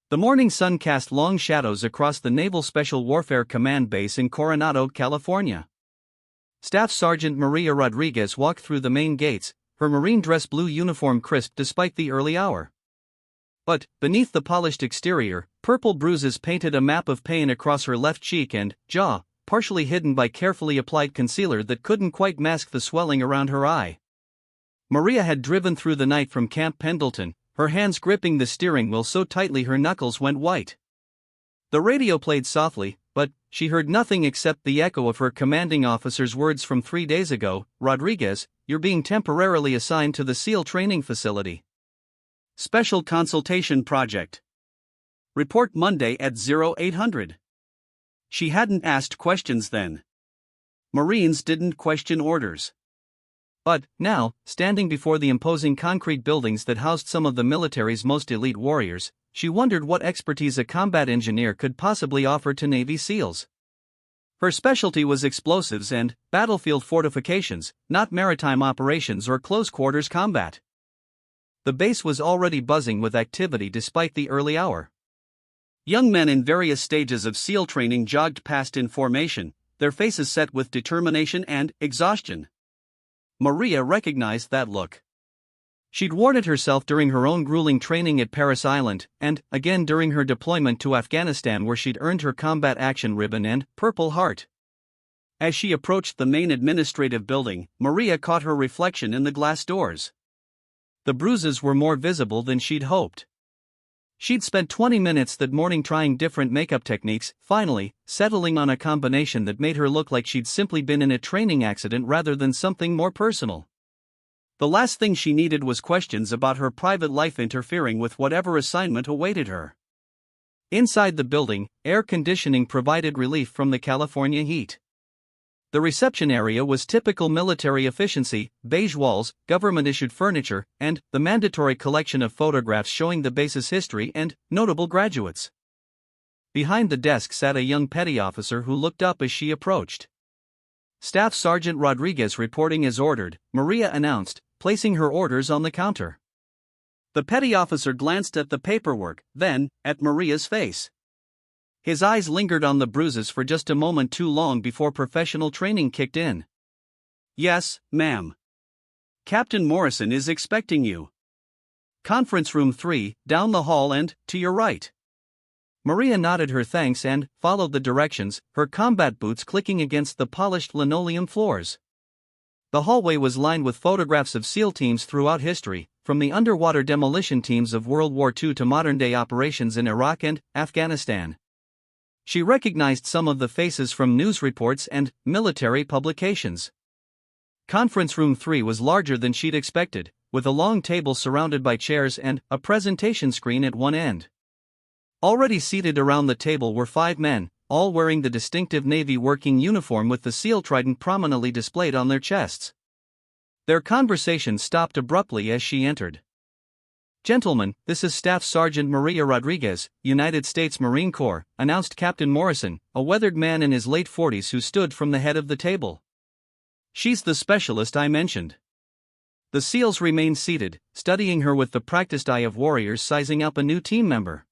The morning sun cast long shadows across the Naval Special Warfare Command base in Coronado, California. Staff Sergeant Maria Rodriguez walked through the main gates, her marine dress blue uniform crisp despite the early hour. But, beneath the polished exterior, purple bruises painted a map of pain across her left cheek and jaw, partially hidden by carefully applied concealer that couldn't quite mask the swelling around her eye. Maria had driven through the night from Camp Pendleton, her hands gripping the steering wheel so tightly her knuckles went white. The radio played softly, but she heard nothing except the echo of her commanding officer's words from 3 days ago. "Rodriguez, you're being temporarily assigned to the SEAL training facility. Special Consultation Project. Report Monday at 0800. She hadn't asked questions then. Marines didn't question orders. But, now, standing before the imposing concrete buildings that housed some of the military's most elite warriors, she wondered what expertise a combat engineer could possibly offer to Navy SEALs. Her specialty was explosives and battlefield fortifications, not maritime operations or close-quarters combat. The base was already buzzing with activity despite the early hour. Young men in various stages of SEAL training jogged past in formation, their faces set with determination and exhaustion. Maria recognized that look. She'd worn it herself during her own grueling training at Parris Island, and again during her deployment to Afghanistan, where she'd earned her Combat Action Ribbon and Purple Heart. As she approached the main administrative building, Maria caught her reflection in the glass doors. The bruises were more visible than she'd hoped. She'd spent 20 minutes that morning trying different makeup techniques, finally settling on a combination that made her look like she'd simply been in a training accident rather than something more personal. The last thing she needed was questions about her private life interfering with whatever assignment awaited her. Inside the building, air conditioning provided relief from the California heat. The reception area was typical military efficiency: beige walls, government-issued furniture, and the mandatory collection of photographs showing the base's history and notable graduates. Behind the desk sat a young petty officer who looked up as she approached. "Staff Sergeant Rodriguez reporting as ordered," Maria announced, placing her orders on the counter. The petty officer glanced at the paperwork, then at Maria's face. His eyes lingered on the bruises for just a moment too long before professional training kicked in. "Yes, ma'am. Captain Morrison is expecting you. Conference room 3, down the hall and to your right." Maria nodded her thanks and followed the directions, her combat boots clicking against the polished linoleum floors. The hallway was lined with photographs of SEAL teams throughout history, from the underwater demolition teams of World War II to modern-day operations in Iraq and Afghanistan. She recognized some of the faces from news reports and military publications. Conference room 3 was larger than she'd expected, with a long table surrounded by chairs and a presentation screen at one end. Already seated around the table were 5 men, all wearing the distinctive Navy working uniform with the SEAL trident prominently displayed on their chests. Their conversation stopped abruptly as she entered. "Gentlemen, this is Staff Sergeant Maria Rodriguez, United States Marine Corps," announced Captain Morrison, a weathered man in his late 40s who stood from the head of the table. "She's the specialist I mentioned." The SEALs remained seated, studying her with the practiced eye of warriors sizing up a new team member.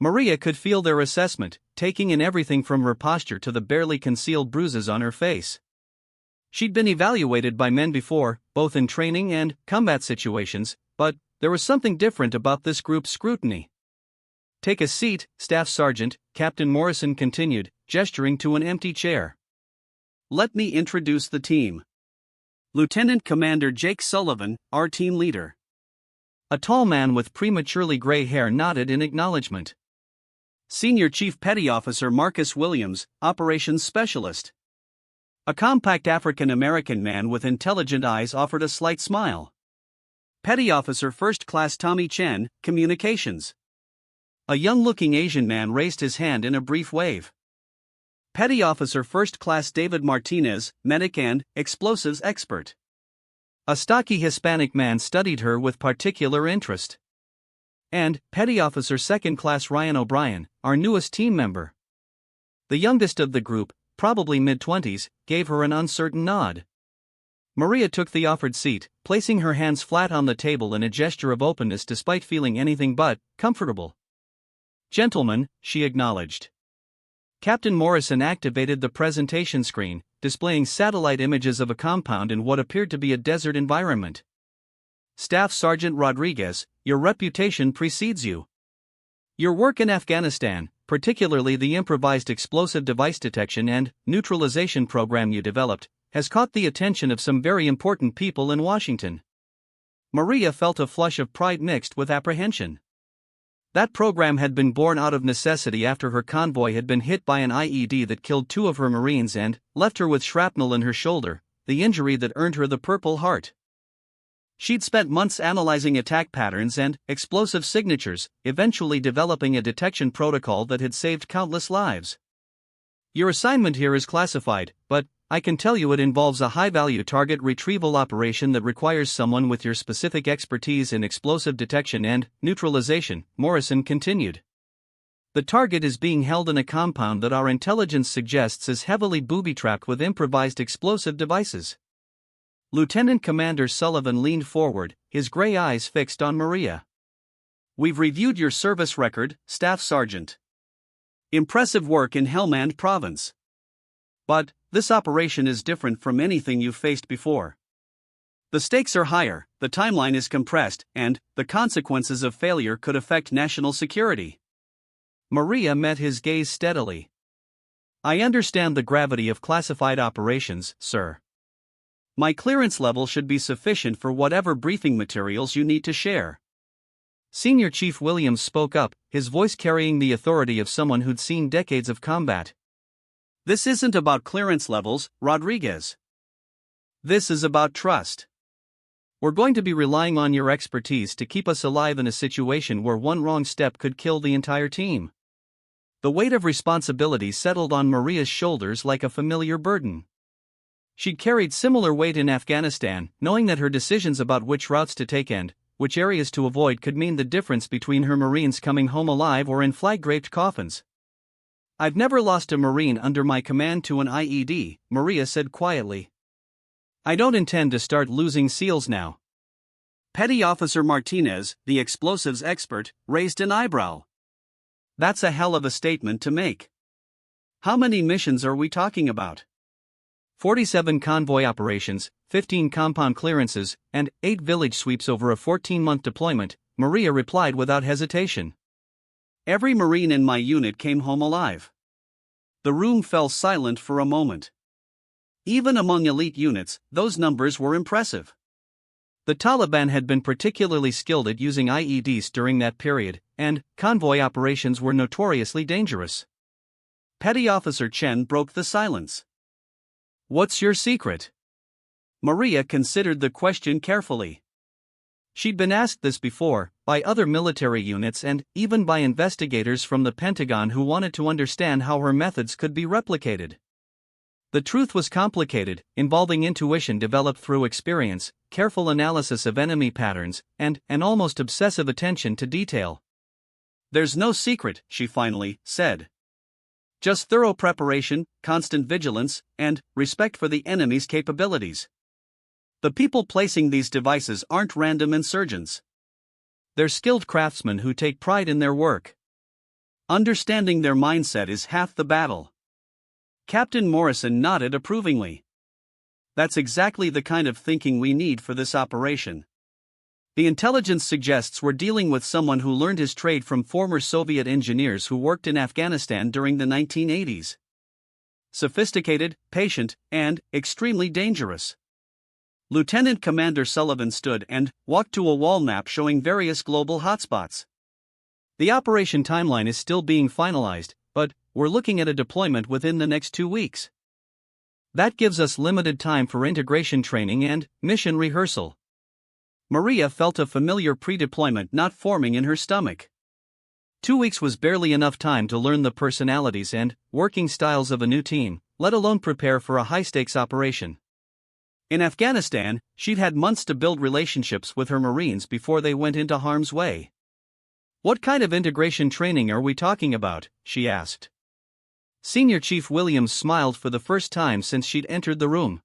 Maria could feel their assessment, taking in everything from her posture to the barely concealed bruises on her face. She'd been evaluated by men before, both in training and combat situations, but there was something different about this group's scrutiny. "Take a seat, Staff Sergeant," Captain Morrison continued, gesturing to an empty chair. "Let me introduce the team. Lieutenant Commander Jake Sullivan, our team leader." A tall man with prematurely gray hair nodded in acknowledgement. "Senior Chief Petty Officer Marcus Williams, Operations Specialist." A compact African-American man with intelligent eyes offered a slight smile. "Petty Officer First Class Tommy Chen, Communications." A young-looking Asian man raised his hand in a brief wave. "Petty Officer First Class David Martinez, Medic and Explosives Expert." A stocky Hispanic man studied her with particular interest. "And Petty Officer Second Class Ryan O'Brien, our newest team member." The youngest of the group, probably mid-20s, gave her an uncertain nod. Maria took the offered seat, placing her hands flat on the table in a gesture of openness despite feeling anything but comfortable. Gentlemen, she acknowledged. Captain Morrison activated the presentation screen, displaying satellite images of a compound in what appeared to be a desert environment. Staff Sergeant Rodriguez, your reputation precedes you. Your work in Afghanistan, particularly the improvised explosive device detection and neutralization program you developed, has caught the attention of some very important people in Washington. Maria felt a flush of pride mixed with apprehension. That program had been born out of necessity after her convoy had been hit by an IED that killed 2 of her Marines and left her with shrapnel in her shoulder, the injury that earned her the Purple Heart. She'd spent months analyzing attack patterns and explosive signatures, eventually developing a detection protocol that had saved countless lives. Your assignment here is classified, but I can tell you it involves a high-value target retrieval operation that requires someone with your specific expertise in explosive detection and neutralization, Morrison continued. The target is being held in a compound that our intelligence suggests is heavily booby-trapped with improvised explosive devices. Lieutenant Commander Sullivan leaned forward, his gray eyes fixed on Maria. We've reviewed your service record, Staff Sergeant. Impressive work in Helmand Province. But this operation is different from anything you've faced before. The stakes are higher, the timeline is compressed, and the consequences of failure could affect national security. Maria met his gaze steadily. I understand the gravity of classified operations, sir. My clearance level should be sufficient for whatever briefing materials you need to share. Senior Chief Williams spoke up, his voice carrying the authority of someone who'd seen decades of combat. This isn't about clearance levels, Rodriguez. This is about trust. We're going to be relying on your expertise to keep us alive in a situation where one wrong step could kill the entire team. The weight of responsibility settled on Maria's shoulders like a familiar burden. She'd carried similar weight in Afghanistan, knowing that her decisions about which routes to take and which areas to avoid could mean the difference between her Marines coming home alive or in flag-draped coffins. I've never lost a Marine under my command to an IED, Maria said quietly. I don't intend to start losing SEALs now. Petty Officer Martinez, the explosives expert, raised an eyebrow. That's a hell of a statement to make. How many missions are we talking about? 47 convoy operations, 15 compound clearances, and 8 village sweeps over a 14-month deployment, Maria replied without hesitation. Every Marine in my unit came home alive. The room fell silent for a moment. Even among elite units, those numbers were impressive. The Taliban had been particularly skilled at using IEDs during that period, and convoy operations were notoriously dangerous. Petty Officer Chen broke the silence. What's your secret? Maria considered the question carefully. She'd been asked this before, by other military units and even by investigators from the Pentagon who wanted to understand how her methods could be replicated. The truth was complicated, involving intuition developed through experience, careful analysis of enemy patterns, and an almost obsessive attention to detail. There's no secret, she finally said. Just thorough preparation, constant vigilance, and respect for the enemy's capabilities. The people placing these devices aren't random insurgents. They're skilled craftsmen who take pride in their work. Understanding their mindset is half the battle. Captain Morrison nodded approvingly. That's exactly the kind of thinking we need for this operation. The intelligence suggests we're dealing with someone who learned his trade from former Soviet engineers who worked in Afghanistan during the 1980s. Sophisticated, patient, and extremely dangerous. Lieutenant Commander Sullivan stood and walked to a wall map showing various global hotspots. The operation timeline is still being finalized, but we're looking at a deployment within the next 2 weeks. That gives us limited time for integration training and mission rehearsal. Maria felt a familiar pre-deployment knot forming in her stomach. 2 weeks was barely enough time to learn the personalities and working styles of a new team, let alone prepare for a high-stakes operation. In Afghanistan, she'd had months to build relationships with her Marines before they went into harm's way. What kind of integration training are we talking about? She asked. Senior Chief Williams smiled for the first time since she'd entered the room.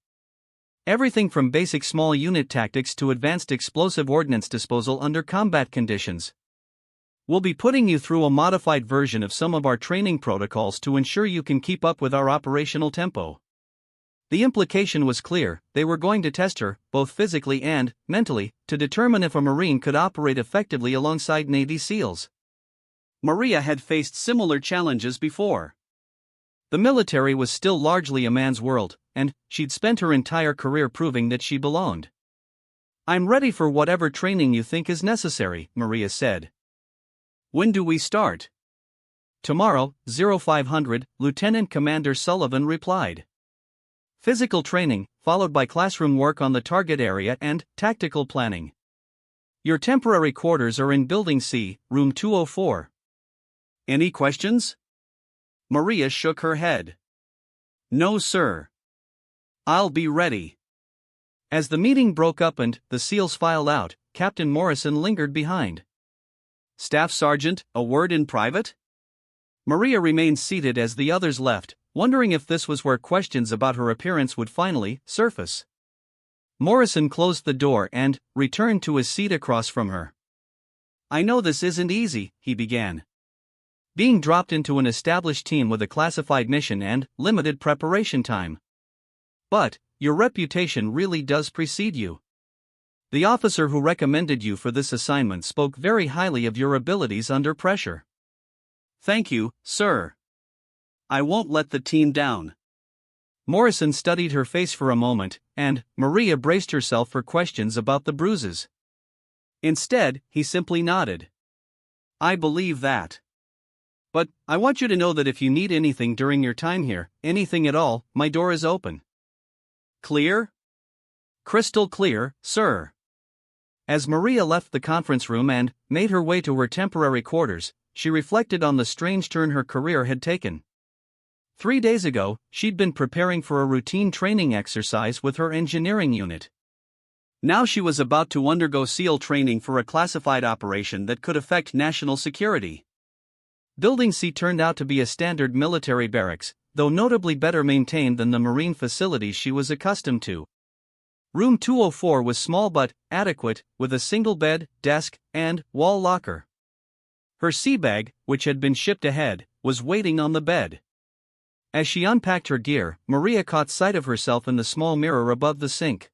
Everything from basic small unit tactics to advanced explosive ordnance disposal under combat conditions. We'll be putting you through a modified version of some of our training protocols to ensure you can keep up with our operational tempo. The implication was clear: they were going to test her, both physically and mentally, to determine if a Marine could operate effectively alongside Navy SEALs. Maria had faced similar challenges before. The military was still largely a man's world, and she'd spent her entire career proving that she belonged. "I'm ready for whatever training you think is necessary," Maria said. "When do we start?" "Tomorrow, 0500, Lieutenant Commander Sullivan replied. "Physical training, followed by classroom work on the target area and tactical planning. Your temporary quarters are in Building C, Room 204. Any questions?" Maria shook her head. "No, sir. I'll be ready." As the meeting broke up and the SEALs filed out, Captain Morrison lingered behind. "Staff Sergeant, a word in private?" Maria remained seated as the others left, wondering if this was where questions about her appearance would finally surface. Morrison closed the door and returned to his seat across from her. "I know this isn't easy," he began. "Being dropped into an established team with a classified mission and limited preparation time. But your reputation really does precede you. The officer who recommended you for this assignment spoke very highly of your abilities under pressure." "Thank you, sir. I won't let the team down." Morrison studied her face for a moment, and Maria braced herself for questions about the bruises. Instead, he simply nodded. "I believe that. But I want you to know that if you need anything during your time here, anything at all, my door is open." "Clear?" "Crystal clear, sir." As Maria left the conference room and made her way to her temporary quarters, she reflected on the strange turn her career had taken. 3 days ago, she'd been preparing for a routine training exercise with her engineering unit. Now she was about to undergo SEAL training for a classified operation that could affect national security. Building C turned out to be a standard military barracks, though notably better maintained than the Marine facilities she was accustomed to. Room 204 was small but adequate, with a single bed, desk, and wall locker. Her sea bag, which had been shipped ahead, was waiting on the bed. As she unpacked her gear, Maria caught sight of herself in the small mirror above the sink.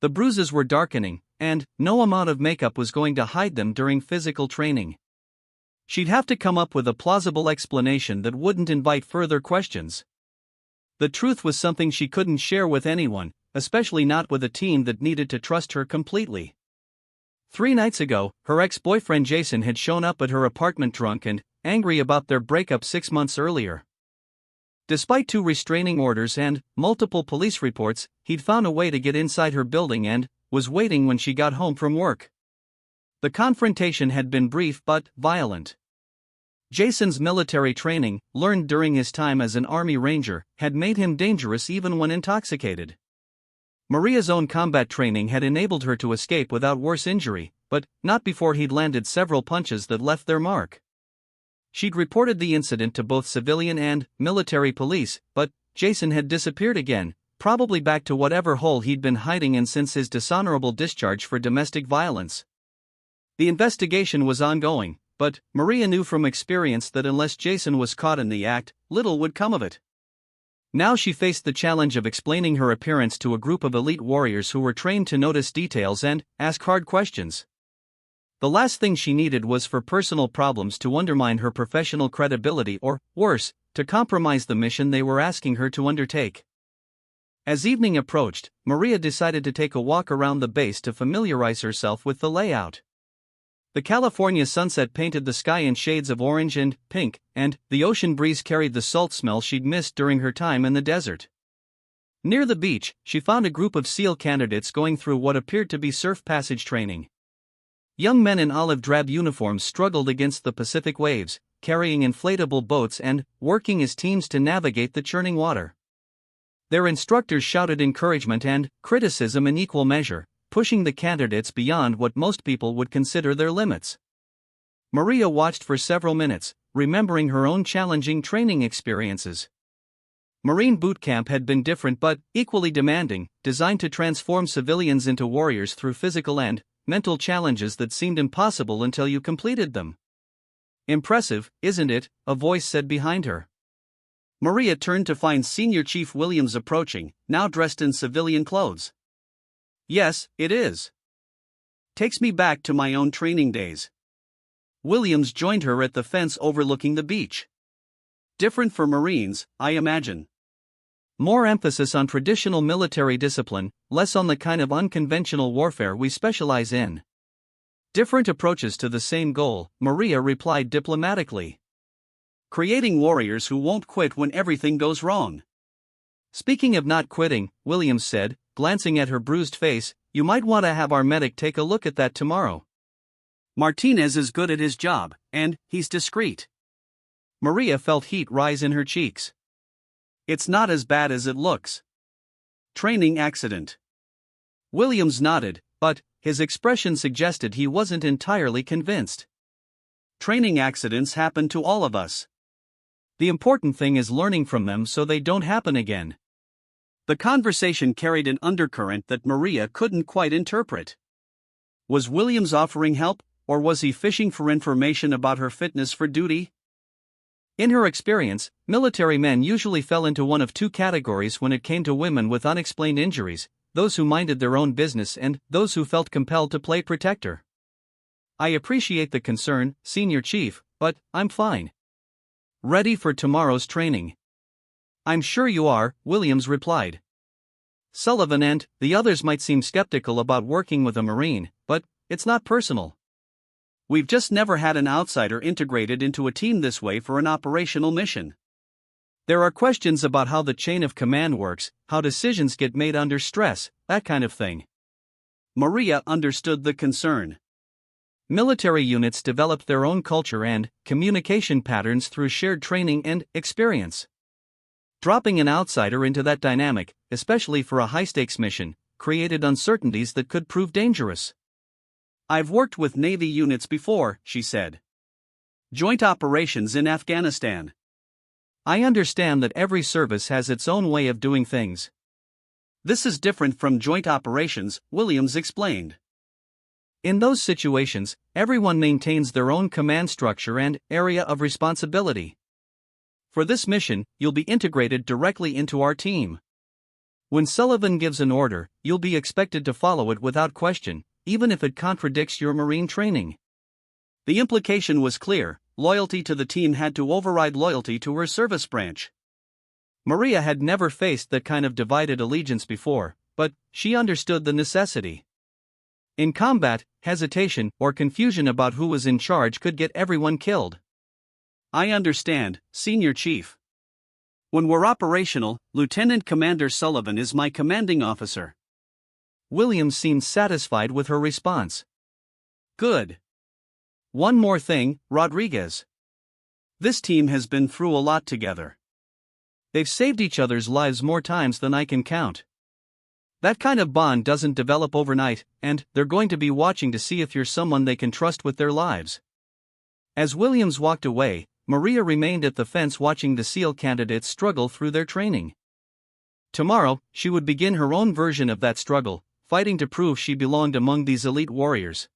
The bruises were darkening, and no amount of makeup was going to hide them during physical training. She'd have to come up with a plausible explanation that wouldn't invite further questions. The truth was something she couldn't share with anyone, especially not with a team that needed to trust her completely. 3 nights ago, her ex-boyfriend Jason had shown up at her apartment drunk and angry about their breakup 6 months earlier. Despite 2 restraining orders and multiple police reports, he'd found a way to get inside her building and was waiting when she got home from work. The confrontation had been brief but violent. Jason's military training, learned during his time as an Army Ranger, had made him dangerous even when intoxicated. Maria's own combat training had enabled her to escape without worse injury, but not before he'd landed several punches that left their mark. She'd reported the incident to both civilian and military police, but Jason had disappeared again, probably back to whatever hole he'd been hiding in since his dishonorable discharge for domestic violence. The investigation was ongoing, but Maria knew from experience that unless Jason was caught in the act, little would come of it. Now she faced the challenge of explaining her appearance to a group of elite warriors who were trained to notice details and ask hard questions. The last thing she needed was for personal problems to undermine her professional credibility or, worse, to compromise the mission they were asking her to undertake. As evening approached, Maria decided to take a walk around the base to familiarize herself with the layout. The California sunset painted the sky in shades of orange and pink, and the ocean breeze carried the salt smell she'd missed during her time in the desert. Near the beach, she found a group of SEAL candidates going through what appeared to be surf passage training. Young men in olive drab uniforms struggled against the Pacific waves, carrying inflatable boats and working as teams to navigate the churning water. Their instructors shouted encouragement and criticism in equal measure, pushing the candidates beyond what most people would consider their limits. Maria watched for several minutes, remembering her own challenging training experiences. Marine boot camp had been different but equally demanding, designed to transform civilians into warriors through physical and mental challenges that seemed impossible until you completed them. Impressive, isn't it? A voice said behind her. Maria turned to find Senior Chief Williams approaching, now dressed in civilian clothes. Yes, it is. Takes me back to my own training days. Williams joined her at the fence overlooking the beach. Different for Marines, I imagine. More emphasis on traditional military discipline, less on the kind of unconventional warfare we specialize in. Different approaches to the same goal, Maria replied diplomatically. Creating warriors who won't quit when everything goes wrong. Speaking of not quitting, Williams said, glancing at her bruised face, you might want to have our medic take a look at that tomorrow. Martinez is good at his job, and he's discreet. Maria felt heat rise in her cheeks. It's not as bad as it looks. Training accident. Williams nodded, but his expression suggested he wasn't entirely convinced. Training accidents happen to all of us. The important thing is learning from them so they don't happen again. The conversation carried an undercurrent that Maria couldn't quite interpret. Was Williams offering help, or was he fishing for information about her fitness for duty? In her experience, military men usually fell into one of two categories when it came to women with unexplained injuries: those who minded their own business and those who felt compelled to play protector. I appreciate the concern, Senior Chief, but I'm fine. Ready for tomorrow's training. I'm sure you are, Williams replied. Sullivan and the others might seem skeptical about working with a Marine, but it's not personal. We've just never had an outsider integrated into a team this way for an operational mission. There are questions about how the chain of command works, how decisions get made under stress, that kind of thing. Maria understood the concern. Military units developed their own culture and communication patterns through shared training and experience. Dropping an outsider into that dynamic, especially for a high-stakes mission, created uncertainties that could prove dangerous. I've worked with Navy units before, she said. Joint operations in Afghanistan. I understand that every service has its own way of doing things. This is different from joint operations, Williams explained. In those situations, everyone maintains their own command structure and area of responsibility. For this mission, you'll be integrated directly into our team. When Sullivan gives an order, you'll be expected to follow it without question, even if it contradicts your Marine training. The implication was clear: loyalty to the team had to override loyalty to her service branch. Maria had never faced that kind of divided allegiance before, but she understood the necessity. In combat, hesitation or confusion about who was in charge could get everyone killed. I understand, Senior Chief. When we're operational, Lieutenant Commander Sullivan is my commanding officer. Williams seemed satisfied with her response. Good. One more thing, Rodriguez. This team has been through a lot together. They've saved each other's lives more times than I can count. That kind of bond doesn't develop overnight, and they're going to be watching to see if you're someone they can trust with their lives. As Williams walked away, Maria remained at the fence watching the SEAL candidates struggle through their training. Tomorrow, she would begin her own version of that struggle, fighting to prove she belonged among these elite warriors.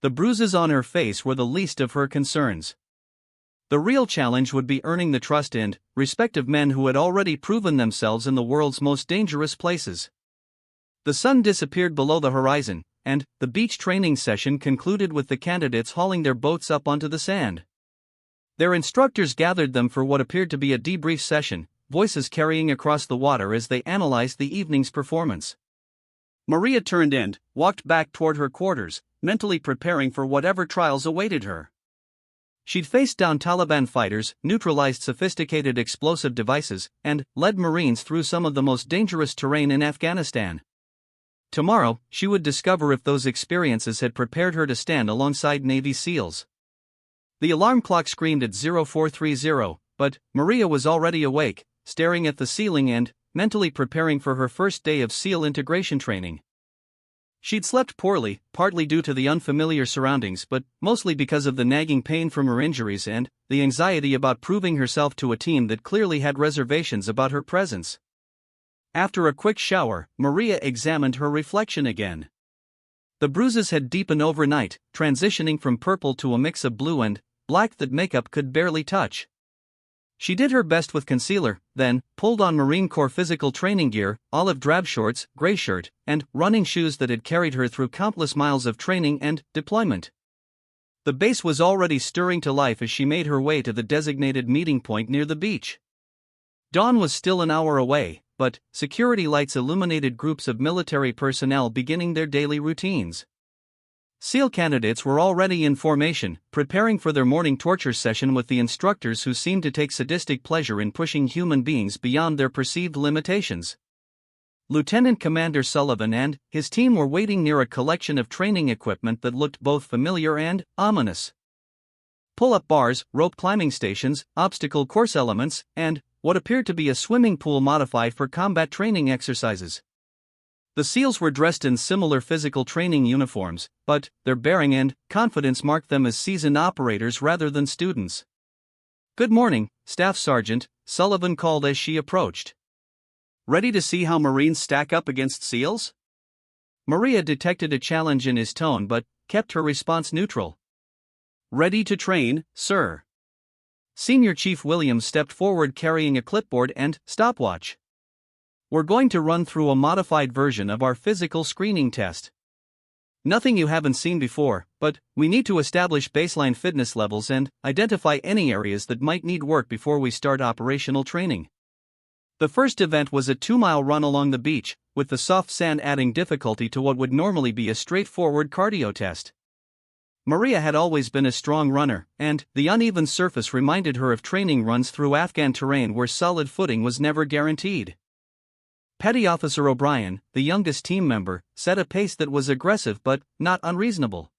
The bruises on her face were the least of her concerns. The real challenge would be earning the trust and respect of men who had already proven themselves in the world's most dangerous places. The sun disappeared below the horizon, and the beach training session concluded with the candidates hauling their boats up onto the sand. Their instructors gathered them for what appeared to be a debrief session, voices carrying across the water as they analyzed the evening's performance. Maria turned and walked back toward her quarters, mentally preparing for whatever trials awaited her. She'd faced down Taliban fighters, neutralized sophisticated explosive devices, and led Marines through some of the most dangerous terrain in Afghanistan. Tomorrow, she would discover if those experiences had prepared her to stand alongside Navy SEALs. The alarm clock screamed at 0430, but Maria was already awake, staring at the ceiling and mentally preparing for her first day of SEAL integration training. She'd slept poorly, partly due to the unfamiliar surroundings but mostly because of the nagging pain from her injuries and the anxiety about proving herself to a team that clearly had reservations about her presence. After a quick shower, Maria examined her reflection again. The bruises had deepened overnight, transitioning from purple to a mix of blue and black that makeup could barely touch. She did her best with concealer, then pulled on Marine Corps physical training gear, olive drab shorts, gray shirt, and running shoes that had carried her through countless miles of training and deployment. The base was already stirring to life as she made her way to the designated meeting point near the beach. Dawn was still an hour away, but security lights illuminated groups of military personnel beginning their daily routines. SEAL candidates were already in formation, preparing for their morning torture session with the instructors who seemed to take sadistic pleasure in pushing human beings beyond their perceived limitations. Lieutenant Commander Sullivan and his team were waiting near a collection of training equipment that looked both familiar and ominous. Pull-up bars, rope climbing stations, obstacle course elements, and what appeared to be a swimming pool modified for combat training exercises. The SEALs were dressed in similar physical training uniforms, but their bearing and confidence marked them as seasoned operators rather than students. "Good morning, Staff Sergeant," Sullivan called as she approached. "Ready to see how Marines stack up against SEALs?" Maria detected a challenge in his tone but kept her response neutral. "Ready to train, sir." Senior Chief Williams stepped forward carrying a clipboard and stopwatch. "We're going to run through a modified version of our physical screening test. Nothing you haven't seen before, but we need to establish baseline fitness levels and identify any areas that might need work before we start operational training." The first event was a 2-mile run along the beach, with the soft sand adding difficulty to what would normally be a straightforward cardio test. Maria had always been a strong runner, and the uneven surface reminded her of training runs through Afghan terrain where solid footing was never guaranteed. Petty Officer O'Brien, the youngest team member, set a pace that was aggressive but not unreasonable.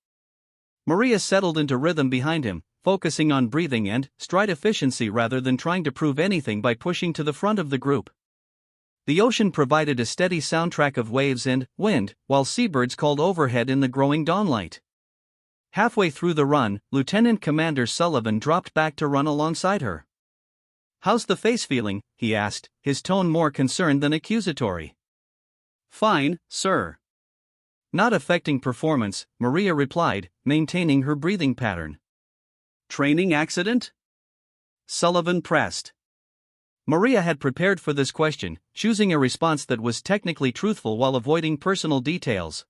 Maria settled into rhythm behind him, focusing on breathing and stride efficiency rather than trying to prove anything by pushing to the front of the group. The ocean provided a steady soundtrack of waves and wind, while seabirds called overhead in the growing dawnlight. Halfway through the run, Lieutenant Commander Sullivan dropped back to run alongside her. "How's the face feeling?" he asked, his tone more concerned than accusatory. "Fine, sir." Not affecting performance, Maria replied, maintaining her breathing pattern. "Training accident?" Sullivan pressed. Maria had prepared for this question, choosing a response that was technically truthful while avoiding personal details.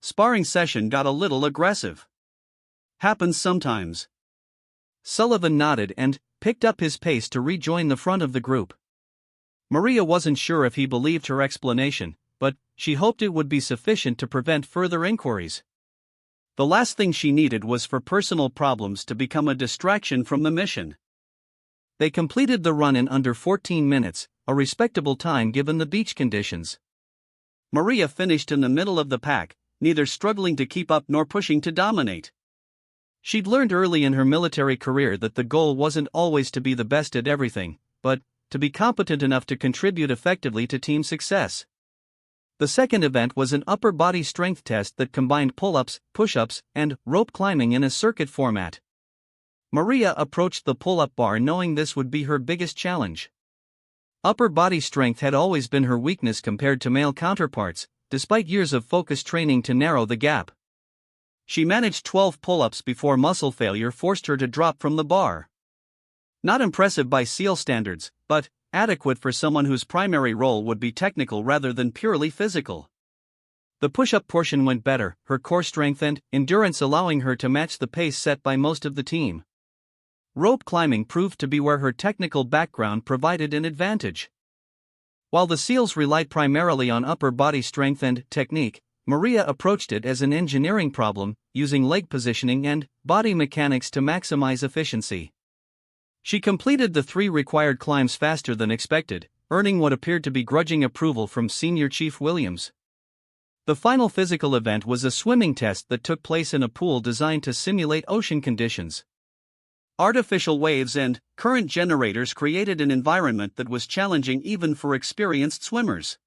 "Sparring session got a little aggressive. Happens sometimes." Sullivan nodded and picked up his pace to rejoin the front of the group. Maria wasn't sure if he believed her explanation, but she hoped it would be sufficient to prevent further inquiries. The last thing she needed was for personal problems to become a distraction from the mission. They completed the run in under 14 minutes, a respectable time given the beach conditions. Maria finished in the middle of the pack, neither struggling to keep up nor pushing to dominate. She'd learned early in her military career that the goal wasn't always to be the best at everything, but to be competent enough to contribute effectively to team success. The second event was an upper body strength test that combined pull-ups, push-ups, and rope climbing in a circuit format. Maria approached the pull-up bar knowing this would be her biggest challenge. Upper body strength had always been her weakness compared to male counterparts, despite years of focused training to narrow the gap. She managed 12 pull-ups before muscle failure forced her to drop from the bar. Not impressive by SEAL standards, but adequate for someone whose primary role would be technical rather than purely physical. The push-up portion went better, her core strength and endurance allowing her to match the pace set by most of the team. Rope climbing proved to be where her technical background provided an advantage. While the SEALs relied primarily on upper body strength and technique, Maria approached it as an engineering problem, using leg positioning and body mechanics to maximize efficiency. She completed the 3 required climbs faster than expected, earning what appeared to be grudging approval from Senior Chief Williams. The final physical event was a swimming test that took place in a pool designed to simulate ocean conditions. Artificial waves and current generators created an environment that was challenging even for experienced swimmers.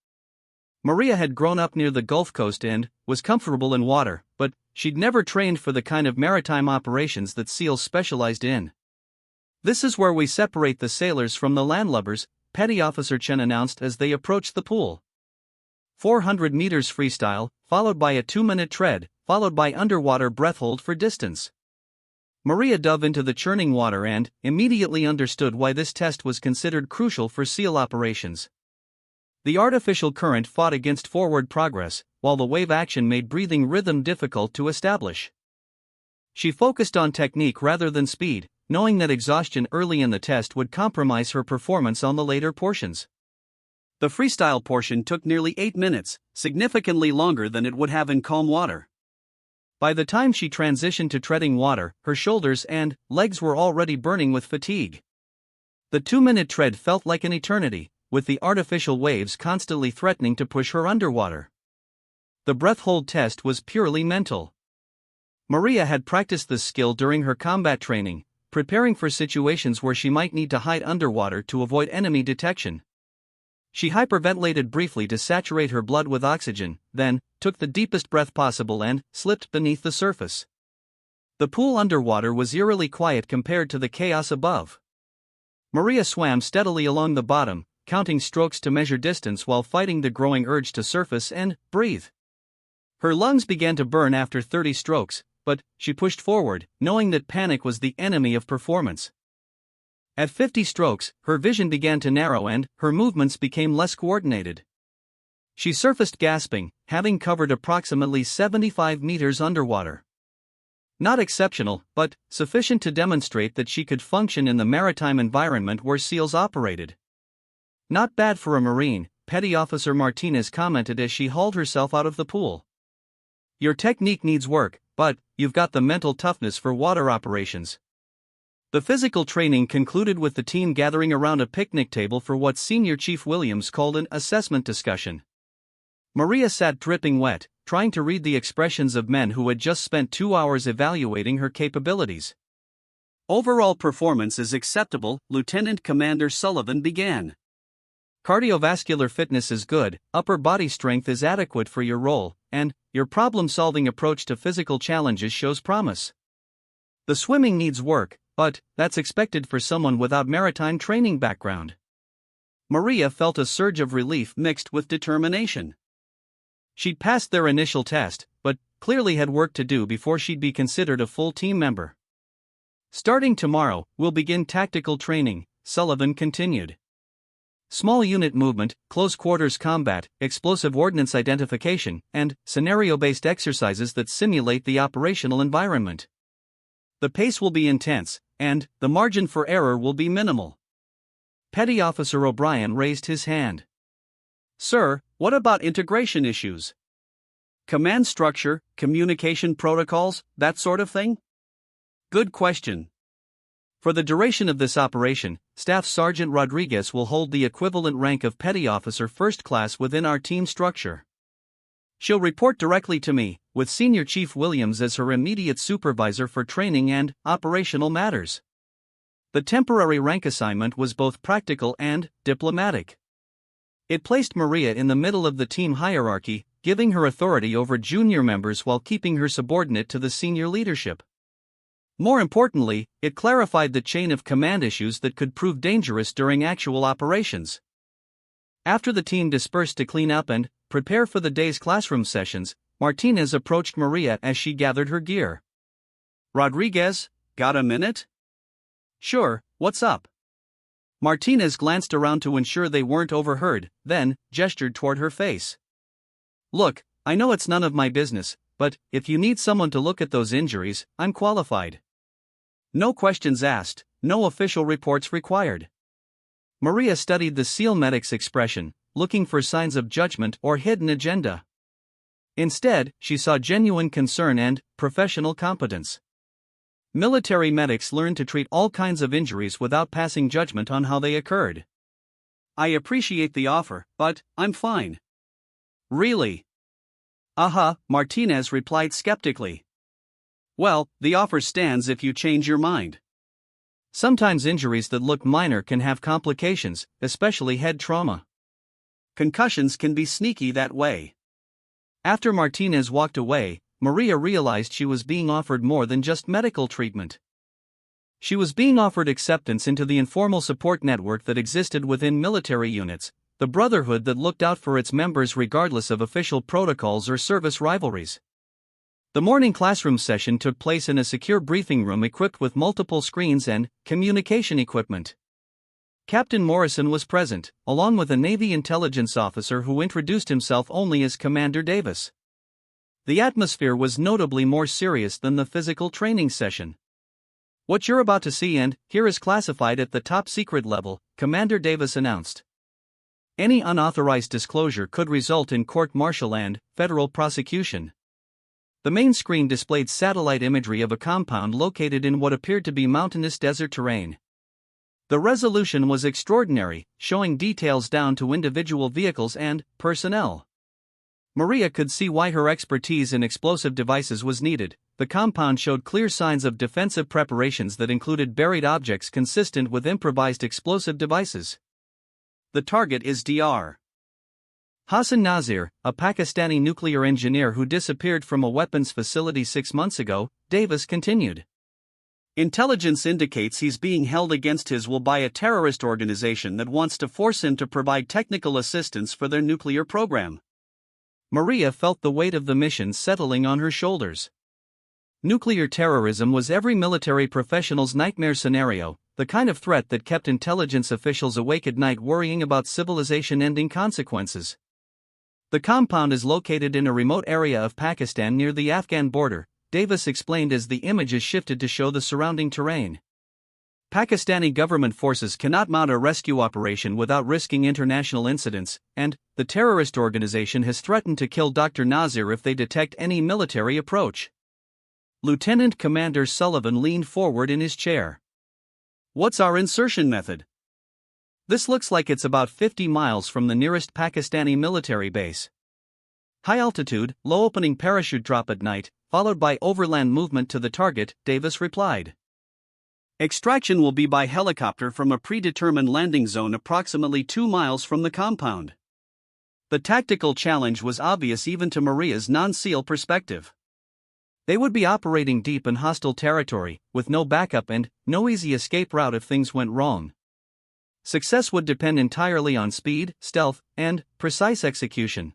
Maria had grown up near the Gulf Coast and was comfortable in water, but she'd never trained for the kind of maritime operations that SEALs specialized in. "This is where we separate the sailors from the landlubbers," Petty Officer Chen announced as they approached the pool. 400 meters freestyle, followed by a 2-minute tread, followed by underwater breath hold for distance. Maria dove into the churning water and immediately understood why this test was considered crucial for SEAL operations. The artificial current fought against forward progress, while the wave action made breathing rhythm difficult to establish. She focused on technique rather than speed, knowing that exhaustion early in the test would compromise her performance on the later portions. The freestyle portion took nearly 8 minutes, significantly longer than it would have in calm water. By the time she transitioned to treading water, her shoulders and legs were already burning with fatigue. The 2-minute tread felt like an eternity, with the artificial waves constantly threatening to push her underwater. The breath hold test was purely mental. Maria had practiced this skill during her combat training, preparing for situations where she might need to hide underwater to avoid enemy detection. She hyperventilated briefly to saturate her blood with oxygen, then took the deepest breath possible and slipped beneath the surface. The pool underwater was eerily quiet compared to the chaos above. Maria swam steadily along the bottom, counting strokes to measure distance while fighting the growing urge to surface and breathe. Her lungs began to burn after 30 strokes, but she pushed forward, knowing that panic was the enemy of performance. At 50 strokes, her vision began to narrow and her movements became less coordinated. She surfaced gasping, having covered approximately 75 meters underwater. Not exceptional, but sufficient to demonstrate that she could function in the maritime environment where SEALs operated. Not bad for a Marine, Petty Officer Martinez commented as she hauled herself out of the pool. Your technique needs work, but you've got the mental toughness for water operations. The physical training concluded with the team gathering around a picnic table for what Senior Chief Williams called an assessment discussion. Maria sat dripping wet, trying to read the expressions of men who had just spent 2 hours evaluating her capabilities. Overall performance is acceptable, Lieutenant Commander Sullivan began. Cardiovascular fitness is good, upper body strength is adequate for your role, and your problem-solving approach to physical challenges shows promise. The swimming needs work, but that's expected for someone without maritime training background. Maria felt a surge of relief mixed with determination. She'd passed their initial test, but clearly had work to do before she'd be considered a full team member. Starting tomorrow, we'll begin tactical training, Sullivan continued. Small unit movement, close quarters combat, explosive ordnance identification, and scenario-based exercises that simulate the operational environment. The pace will be intense, and the margin for error will be minimal. Petty Officer O'Brien raised his hand. Sir, what about integration issues? Command structure, communication protocols, that sort of thing? Good question. For the duration of this operation, Staff Sergeant Rodriguez will hold the equivalent rank of Petty Officer First Class within our team structure. She'll report directly to me, with Senior Chief Williams as her immediate supervisor for training and operational matters. The temporary rank assignment was both practical and diplomatic. It placed Maria in the middle of the team hierarchy, giving her authority over junior members while keeping her subordinate to the senior leadership. More importantly, it clarified the chain of command issues that could prove dangerous during actual operations. After the team dispersed to clean up and prepare for the day's classroom sessions, Martinez approached Maria as she gathered her gear. Rodriguez, got a minute? Sure, what's up? Martinez glanced around to ensure they weren't overheard, then gestured toward her face. Look, I know it's none of my business, but if you need someone to look at those injuries, I'm qualified. No questions asked, no official reports required. Maria studied the SEAL medic's expression, looking for signs of judgment or hidden agenda. Instead, she saw genuine concern and professional competence. Military medics learn to treat all kinds of injuries without passing judgment on how they occurred. I appreciate the offer, but I'm fine. Really? Martinez replied skeptically. Well, the offer stands if you change your mind. Sometimes injuries that look minor can have complications, especially head trauma. Concussions can be sneaky that way. After Martinez walked away, Maria realized she was being offered more than just medical treatment. She was being offered acceptance into the informal support network that existed within military units, the brotherhood that looked out for its members regardless of official protocols or service rivalries. The morning classroom session took place in a secure briefing room equipped with multiple screens and communication equipment. Captain Morrison was present, along with a Navy intelligence officer who introduced himself only as Commander Davis. The atmosphere was notably more serious than the physical training session. "What you're about to see and hear is classified at the top secret level," Commander Davis announced. "Any unauthorized disclosure could result in court-martial and federal prosecution." The main screen displayed satellite imagery of a compound located in what appeared to be mountainous desert terrain. The resolution was extraordinary, showing details down to individual vehicles and personnel. Maria could see why her expertise in explosive devices was needed. The compound showed clear signs of defensive preparations that included buried objects consistent with improvised explosive devices. The target is Dr. Hassan Nazir, a Pakistani nuclear engineer who disappeared from a weapons facility 6 months ago, Davis continued. "Intelligence indicates he's being held against his will by a terrorist organization that wants to force him to provide technical assistance for their nuclear program." Maria felt the weight of the mission settling on her shoulders. Nuclear terrorism was every military professional's nightmare scenario, the kind of threat that kept intelligence officials awake at night worrying about civilization-ending consequences. The compound is located in a remote area of Pakistan near the Afghan border, Davis explained as the images shifted to show the surrounding terrain. Pakistani government forces cannot mount a rescue operation without risking international incidents, and the terrorist organization has threatened to kill Dr. Nazir if they detect any military approach. Lieutenant Commander Sullivan leaned forward in his chair. "What's our insertion method?" "This looks like it's about 50 miles from the nearest Pakistani military base. High altitude, low opening parachute drop at night, followed by overland movement to the target," Davis replied. "Extraction will be by helicopter from a predetermined landing zone approximately 2 miles from the compound." The tactical challenge was obvious even to Maria's non-SEAL perspective. They would be operating deep in hostile territory, with no backup and no easy escape route if things went wrong. Success would depend entirely on speed, stealth, and precise execution.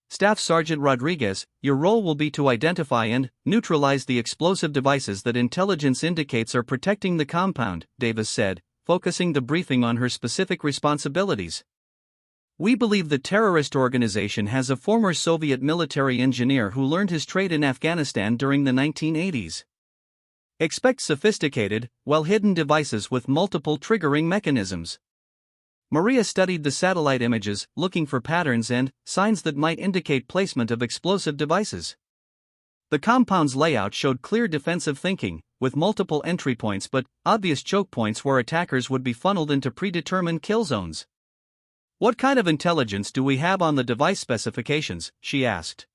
"Staff Sergeant Rodriguez, your role will be to identify and neutralize the explosive devices that intelligence indicates are protecting the compound," Davis said, focusing the briefing on her specific responsibilities. "We believe the terrorist organization has a former Soviet military engineer who learned his trade in Afghanistan during the 1980s. Expect sophisticated, well-hidden devices with multiple triggering mechanisms." Maria studied the satellite images, looking for patterns and signs that might indicate placement of explosive devices. The compound's layout showed clear defensive thinking, with multiple entry points but obvious choke points where attackers would be funneled into predetermined kill zones. "What kind of intelligence do we have on the device specifications?" she asked.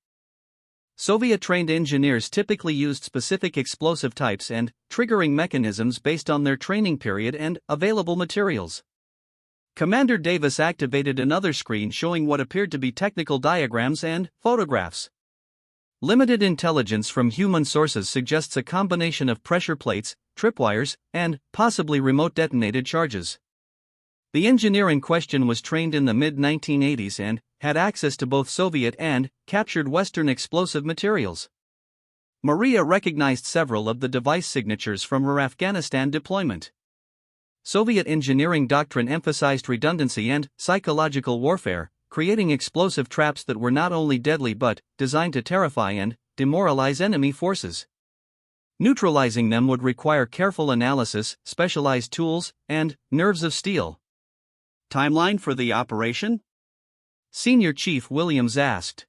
Soviet-trained engineers typically used specific explosive types and triggering mechanisms based on their training period and available materials. Commander Davis activated another screen showing what appeared to be technical diagrams and photographs. Limited intelligence from human sources suggests a combination of pressure plates, tripwires, and possibly remote detonated charges. The engineer in question was trained in the mid-1980s and had access to both Soviet and captured Western explosive materials. Maria recognized several of the device signatures from her Afghanistan deployment. Soviet engineering doctrine emphasized redundancy and psychological warfare, creating explosive traps that were not only deadly but designed to terrify and demoralize enemy forces. Neutralizing them would require careful analysis, specialized tools, and nerves of steel. "Timeline for the operation?" Senior Chief Williams asked.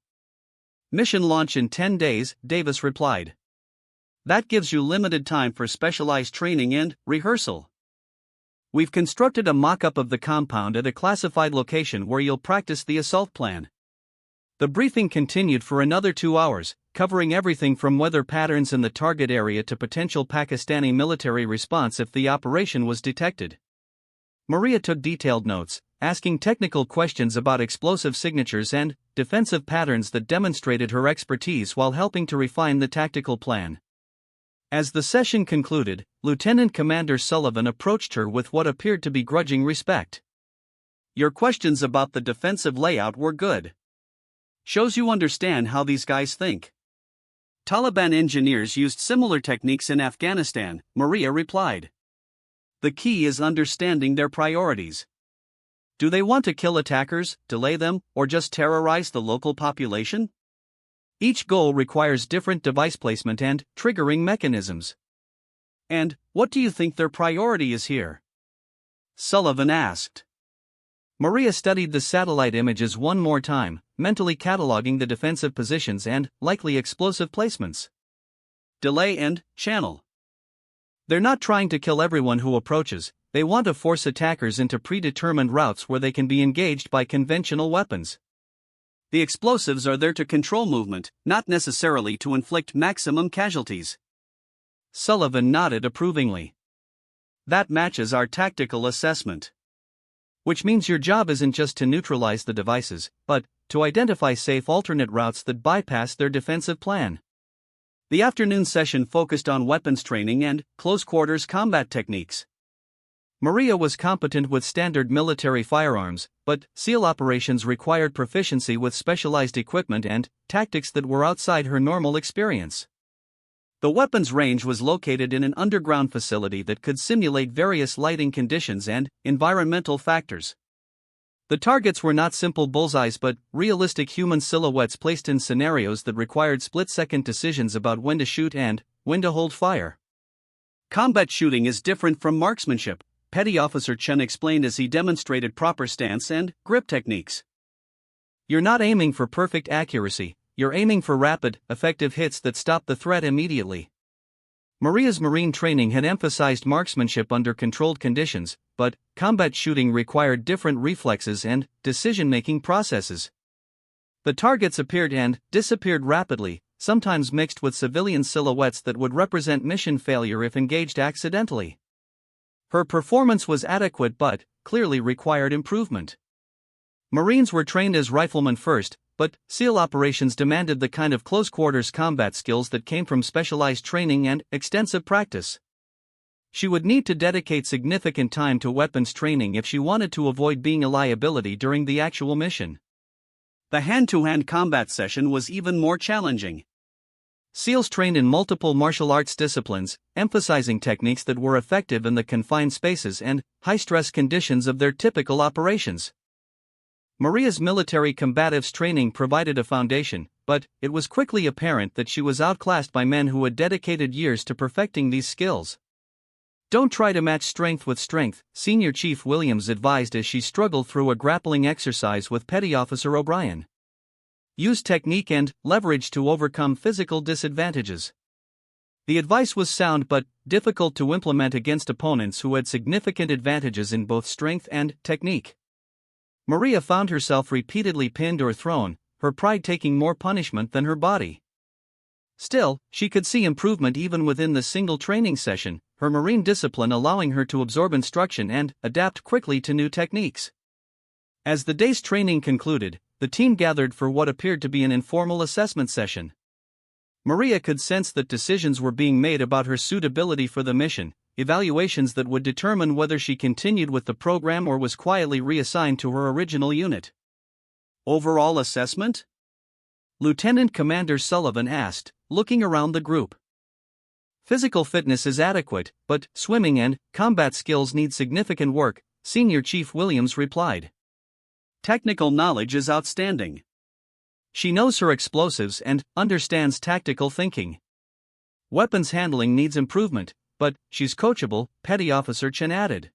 "Mission launch in 10 days, Davis replied. "That gives you limited time for specialized training and rehearsal. We've constructed a mock-up of the compound at a classified location where you'll practice the assault plan." The briefing continued for another 2 hours, covering everything from weather patterns in the target area to potential Pakistani military response if the operation was detected. Maria took detailed notes, asking technical questions about explosive signatures and defensive patterns that demonstrated her expertise while helping to refine the tactical plan. As the session concluded, Lieutenant Commander Sullivan approached her with what appeared to be grudging respect. "Your questions about the defensive layout were good. Shows you understand how these guys think. Taliban engineers used similar techniques in Afghanistan, Maria replied. The key is understanding their priorities. Do they want to kill attackers, delay them, or just terrorize the local population? Each goal requires different device placement and triggering mechanisms. And what do you think their priority is here? Sullivan asked. Maria studied the satellite images one more time, mentally cataloging the defensive positions and likely explosive placements. Delay and channel. They're not trying to kill everyone who approaches, they want to force attackers into predetermined routes where they can be engaged by conventional weapons. The explosives are there to control movement, not necessarily to inflict maximum casualties. Sullivan nodded approvingly. That matches our tactical assessment. Which means your job isn't just to neutralize the devices, but to identify safe alternate routes that bypass their defensive plan. The afternoon session focused on weapons training and close-quarters combat techniques. Maria was competent with standard military firearms, but SEAL operations required proficiency with specialized equipment and tactics that were outside her normal experience. The weapons range was located in an underground facility that could simulate various lighting conditions and environmental factors. The targets were not simple bullseyes but realistic human silhouettes placed in scenarios that required split-second decisions about when to shoot and when to hold fire. Combat shooting is different from marksmanship, Petty Officer Chen explained as he demonstrated proper stance and grip techniques. You're not aiming for perfect accuracy, you're aiming for rapid, effective hits that stop the threat immediately. Maria's Marine training had emphasized marksmanship under controlled conditions, but combat shooting required different reflexes and decision-making processes. The targets appeared and disappeared rapidly, sometimes mixed with civilian silhouettes that would represent mission failure if engaged accidentally. Her performance was adequate but clearly required improvement. Marines were trained as riflemen first, but SEAL operations demanded the kind of close-quarters combat skills that came from specialized training and extensive practice. She would need to dedicate significant time to weapons training if she wanted to avoid being a liability during the actual mission. The hand-to-hand combat session was even more challenging. SEALs trained in multiple martial arts disciplines, emphasizing techniques that were effective in the confined spaces and high-stress conditions of their typical operations. Maria's military combatives training provided a foundation, but it was quickly apparent that she was outclassed by men who had dedicated years to perfecting these skills. Don't try to match strength with strength, Senior Chief Williams advised as she struggled through a grappling exercise with Petty Officer O'Brien. Use technique and leverage to overcome physical disadvantages. The advice was sound but difficult to implement against opponents who had significant advantages in both strength and technique. Maria found herself repeatedly pinned or thrown, her pride taking more punishment than her body. Still, she could see improvement even within the single training session, her Marine discipline allowing her to absorb instruction and adapt quickly to new techniques. As the day's training concluded, the team gathered for what appeared to be an informal assessment session. Maria could sense that decisions were being made about her suitability for the mission, evaluations that would determine whether she continued with the program or was quietly reassigned to her original unit. Overall assessment? Lieutenant Commander Sullivan asked, looking around the group. Physical fitness is adequate, but swimming and combat skills need significant work, Senior Chief Williams replied. Technical knowledge is outstanding. She knows her explosives and understands tactical thinking. Weapons handling needs improvement, but she's coachable, Petty Officer Chen added.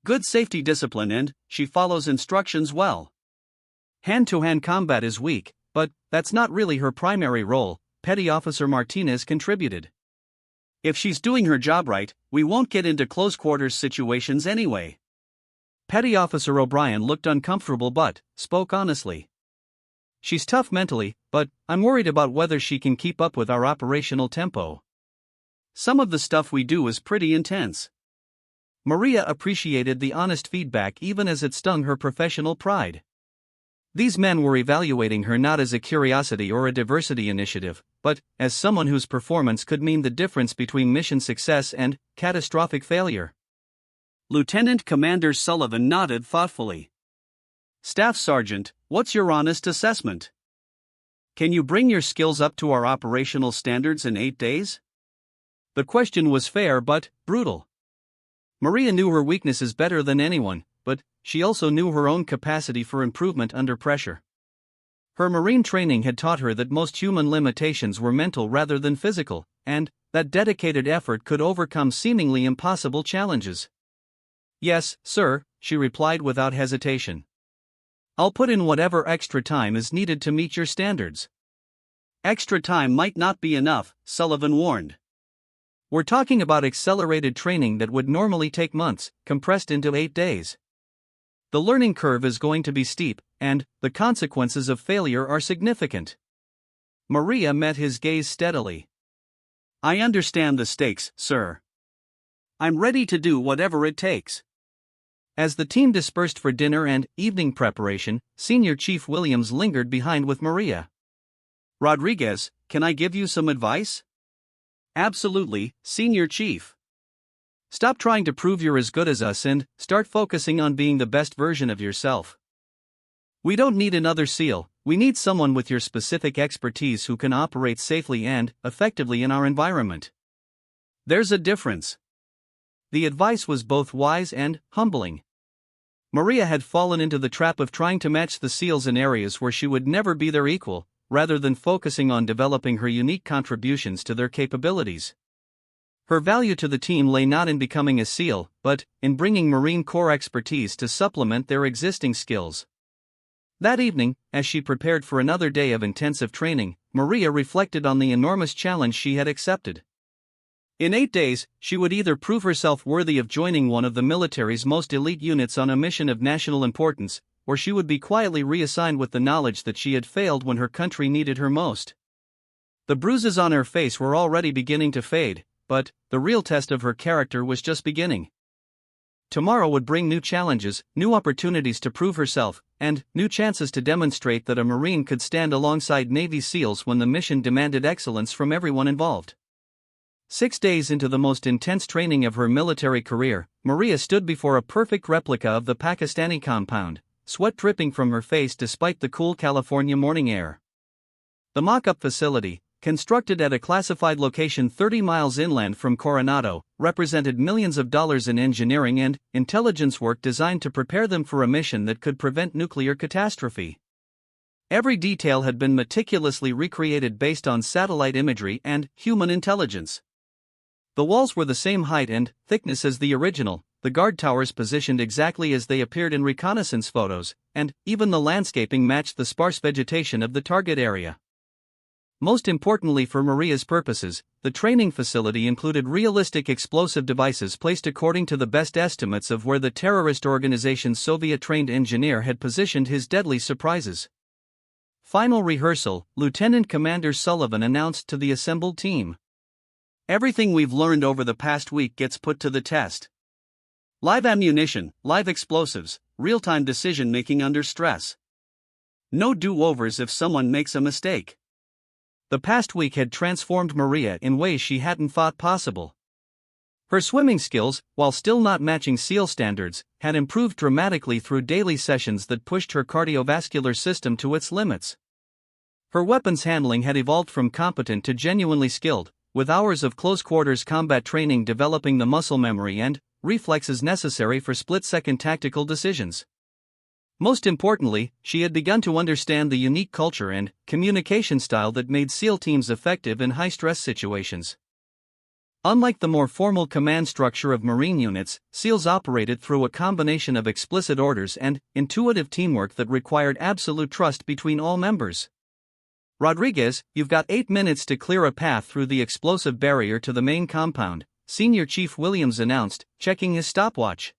Good safety discipline and she follows instructions well. Hand-to-hand combat is weak, but that's not really her primary role, Petty Officer Martinez contributed. If she's doing her job right, we won't get into close-quarters situations anyway. Petty Officer O'Brien looked uncomfortable but spoke honestly. She's tough mentally, but I'm worried about whether she can keep up with our operational tempo. Some of the stuff we do is pretty intense. Maria appreciated the honest feedback even as it stung her professional pride. These men were evaluating her not as a curiosity or a diversity initiative, but as someone whose performance could mean the difference between mission success and catastrophic failure. Lieutenant Commander Sullivan nodded thoughtfully. Staff Sergeant, what's your honest assessment? Can you bring your skills up to our operational standards in 8 days? The question was fair but brutal. Maria knew her weaknesses better than anyone, but she also knew her own capacity for improvement under pressure. Her Marine training had taught her that most human limitations were mental rather than physical, and that dedicated effort could overcome seemingly impossible challenges. "Yes, sir," she replied without hesitation. "I'll put in whatever extra time is needed to meet your standards." Extra time might not be enough, Sullivan warned. "We're talking about accelerated training that would normally take months, compressed into 8 days. The learning curve is going to be steep, and the consequences of failure are significant." Maria met his gaze steadily. "I understand the stakes, sir. I'm ready to do whatever it takes." As the team dispersed for dinner and evening preparation, Senior Chief Williams lingered behind with Maria. "Rodriguez, can I give you some advice?" "Absolutely, Senior Chief. Stop trying to prove you're as good as us and start focusing on being the best version of yourself. We don't need another SEAL, we need someone with your specific expertise who can operate safely and effectively in our environment. There's a difference." The advice was both wise and humbling. Maria had fallen into the trap of trying to match the SEALs in areas where she would never be their equal, rather than focusing on developing her unique contributions to their capabilities. Her value to the team lay not in becoming a SEAL, but in bringing Marine Corps expertise to supplement their existing skills. That evening, as she prepared for another day of intensive training, Maria reflected on the enormous challenge she had accepted. In 8 days, she would either prove herself worthy of joining one of the military's most elite units on a mission of national importance, or she would be quietly reassigned with the knowledge that she had failed when her country needed her most. The bruises on her face were already beginning to fade, but the real test of her character was just beginning. Tomorrow would bring new challenges, new opportunities to prove herself, and new chances to demonstrate that a Marine could stand alongside Navy SEALs when the mission demanded excellence from everyone involved. 6 days into the most intense training of her military career, Maria stood before a perfect replica of the Pakistani compound, sweat dripping from her face despite the cool California morning air. The mock-up facility, constructed at a classified location 30 miles inland from Coronado, represented millions of dollars in engineering and intelligence work designed to prepare them for a mission that could prevent nuclear catastrophe. Every detail had been meticulously recreated based on satellite imagery and human intelligence. The walls were the same height and thickness as the original, the guard towers positioned exactly as they appeared in reconnaissance photos, and even the landscaping matched the sparse vegetation of the target area. Most importantly for Maria's purposes, the training facility included realistic explosive devices placed according to the best estimates of where the terrorist organization's Soviet-trained engineer had positioned his deadly surprises. Final rehearsal, Lieutenant Commander Sullivan announced to the assembled team. "Everything we've learned over the past week gets put to the test. Live ammunition, live explosives, real-time decision-making under stress. No do-overs if someone makes a mistake." The past week had transformed Maria in ways she hadn't thought possible. Her swimming skills, while still not matching SEAL standards, had improved dramatically through daily sessions that pushed her cardiovascular system to its limits. Her weapons handling had evolved from competent to genuinely skilled, with hours of close-quarters combat training developing the muscle memory and reflexes necessary for split-second tactical decisions. Most importantly, she had begun to understand the unique culture and communication style that made SEAL teams effective in high-stress situations. Unlike the more formal command structure of Marine units, SEALs operated through a combination of explicit orders and intuitive teamwork that required absolute trust between all members. "Rodriguez, you've got 8 minutes to clear a path through the explosive barrier to the main compound," Senior Chief Williams announced, checking his stopwatch.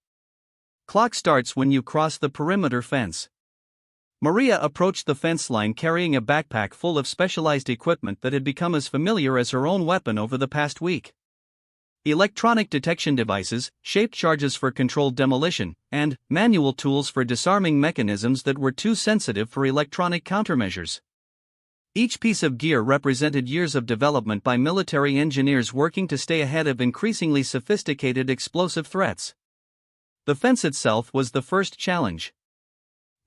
"Clock starts when you cross the perimeter fence." Maria approached the fence line carrying a backpack full of specialized equipment that had become as familiar as her own weapon over the past week. Electronic detection devices, shaped charges for controlled demolition, and manual tools for disarming mechanisms that were too sensitive for electronic countermeasures. Each piece of gear represented years of development by military engineers working to stay ahead of increasingly sophisticated explosive threats. The fence itself was the first challenge.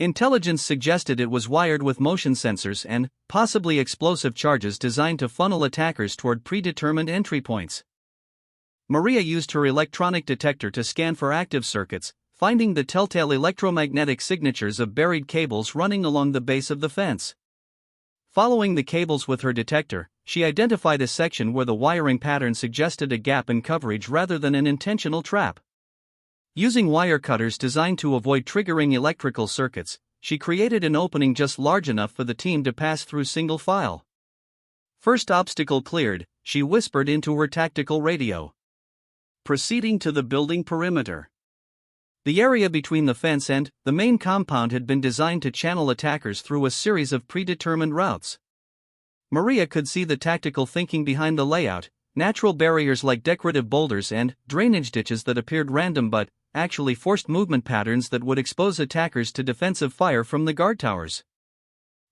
Intelligence suggested it was wired with motion sensors and, possibly explosive charges designed to funnel attackers toward predetermined entry points. Maria used her electronic detector to scan for active circuits, finding the telltale electromagnetic signatures of buried cables running along the base of the fence. Following the cables with her detector, she identified a section where the wiring pattern suggested a gap in coverage rather than an intentional trap. Using wire cutters designed to avoid triggering electrical circuits, she created an opening just large enough for the team to pass through single file. First obstacle cleared, she whispered into her tactical radio. Proceeding to the building perimeter. The area between the fence and the main compound had been designed to channel attackers through a series of predetermined routes. Maria could see the tactical thinking behind the layout: natural barriers like decorative boulders and drainage ditches that appeared random but actually forced movement patterns that would expose attackers to defensive fire from the guard towers.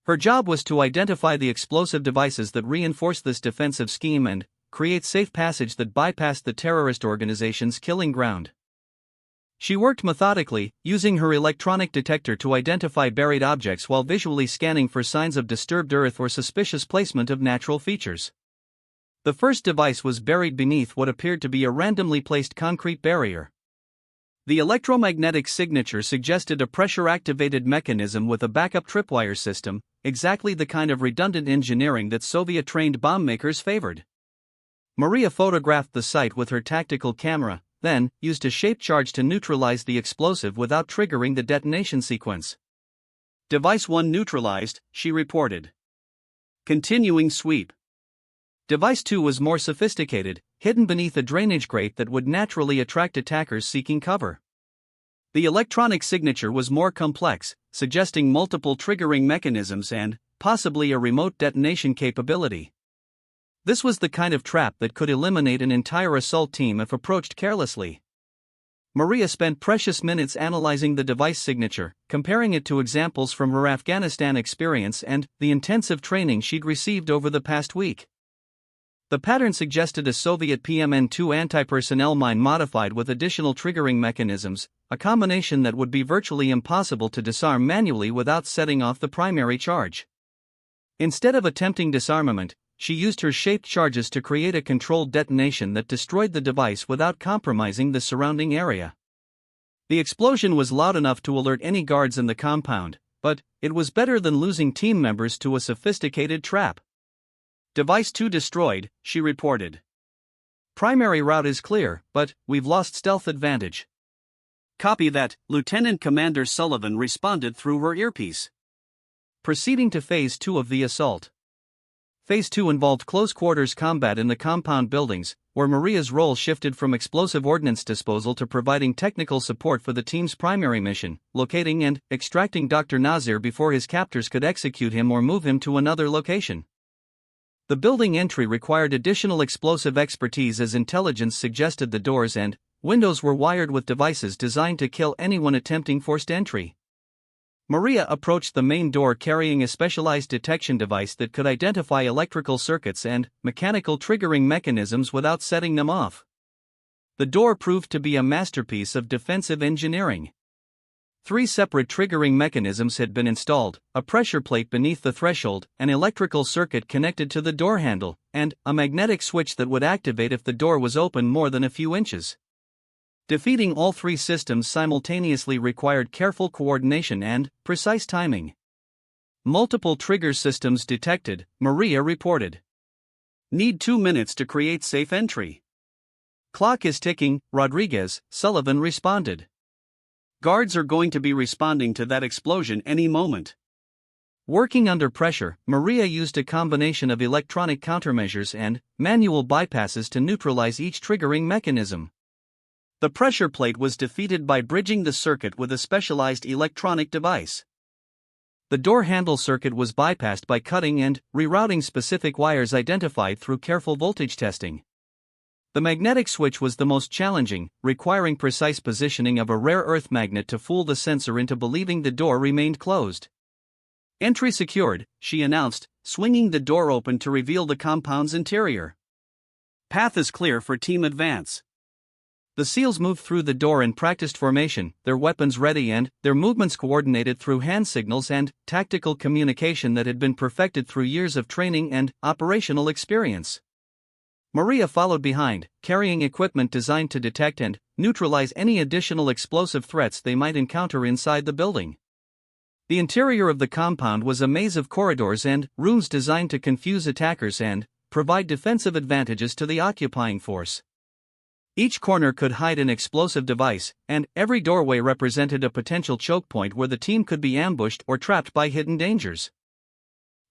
Her job was to identify the explosive devices that reinforced this defensive scheme and create safe passage that bypassed the terrorist organization's killing ground. She worked methodically, using her electronic detector to identify buried objects while visually scanning for signs of disturbed earth or suspicious placement of natural features. The first device was buried beneath what appeared to be a randomly placed concrete barrier. The electromagnetic signature suggested a pressure-activated mechanism with a backup tripwire system, exactly the kind of redundant engineering that Soviet-trained bomb makers favored. Maria photographed the site with her tactical camera, then used a shape charge to neutralize the explosive without triggering the detonation sequence. Device 1 neutralized, she reported. Continuing sweep. Device 2 was more sophisticated, hidden beneath a drainage grate that would naturally attract attackers seeking cover. The electronic signature was more complex, suggesting multiple triggering mechanisms and, possibly, a remote detonation capability. This was the kind of trap that could eliminate an entire assault team if approached carelessly. Maria spent precious minutes analyzing the device signature, comparing it to examples from her Afghanistan experience and the intensive training she'd received over the past week. The pattern suggested a Soviet PMN-2 anti-personnel mine modified with additional triggering mechanisms, a combination that would be virtually impossible to disarm manually without setting off the primary charge. Instead of attempting disarmament, she used her shaped charges to create a controlled detonation that destroyed the device without compromising the surrounding area. The explosion was loud enough to alert any guards in the compound, but it was better than losing team members to a sophisticated trap. Device 2 destroyed, she reported. Primary route is clear, but we've lost stealth advantage. Copy that, Lieutenant Commander Sullivan responded through her earpiece. Proceeding to Phase 2 of the assault. Phase 2 involved close-quarters combat in the compound buildings, where Maria's role shifted from explosive ordnance disposal to providing technical support for the team's primary mission, locating and extracting Dr. Nazir before his captors could execute him or move him to another location. The building entry required additional explosive expertise as intelligence suggested the doors and windows were wired with devices designed to kill anyone attempting forced entry. Maria approached the main door carrying a specialized detection device that could identify electrical circuits and mechanical triggering mechanisms without setting them off. The door proved to be a masterpiece of defensive engineering. 3 separate triggering mechanisms had been installed: a pressure plate beneath the threshold, an electrical circuit connected to the door handle, and a magnetic switch that would activate if the door was open more than a few inches. Defeating all 3 systems simultaneously required careful coordination and precise timing. Multiple trigger systems detected, Maria reported. Need 2 minutes to create safe entry. Clock is ticking, Rodriguez, Sullivan responded. Guards are going to be responding to that explosion any moment. Working under pressure, Maria used a combination of electronic countermeasures and manual bypasses to neutralize each triggering mechanism. The pressure plate was defeated by bridging the circuit with a specialized electronic device. The door handle circuit was bypassed by cutting and rerouting specific wires identified through careful voltage testing. The magnetic switch was the most challenging, requiring precise positioning of a rare earth magnet to fool the sensor into believing the door remained closed. Entry secured, she announced, swinging the door open to reveal the compound's interior. Path is clear for team advance. The SEALs moved through the door in practiced formation, their weapons ready and their movements coordinated through hand signals and tactical communication that had been perfected through years of training and operational experience. Maria followed behind, carrying equipment designed to detect and neutralize any additional explosive threats they might encounter inside the building. The interior of the compound was a maze of corridors and rooms designed to confuse attackers and provide defensive advantages to the occupying force. Each corner could hide an explosive device, and every doorway represented a potential choke point where the team could be ambushed or trapped by hidden dangers.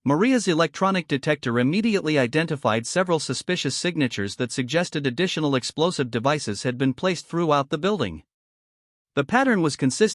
Maria's electronic detector immediately identified several suspicious signatures that suggested additional explosive devices had been placed throughout the building. The pattern was consistent.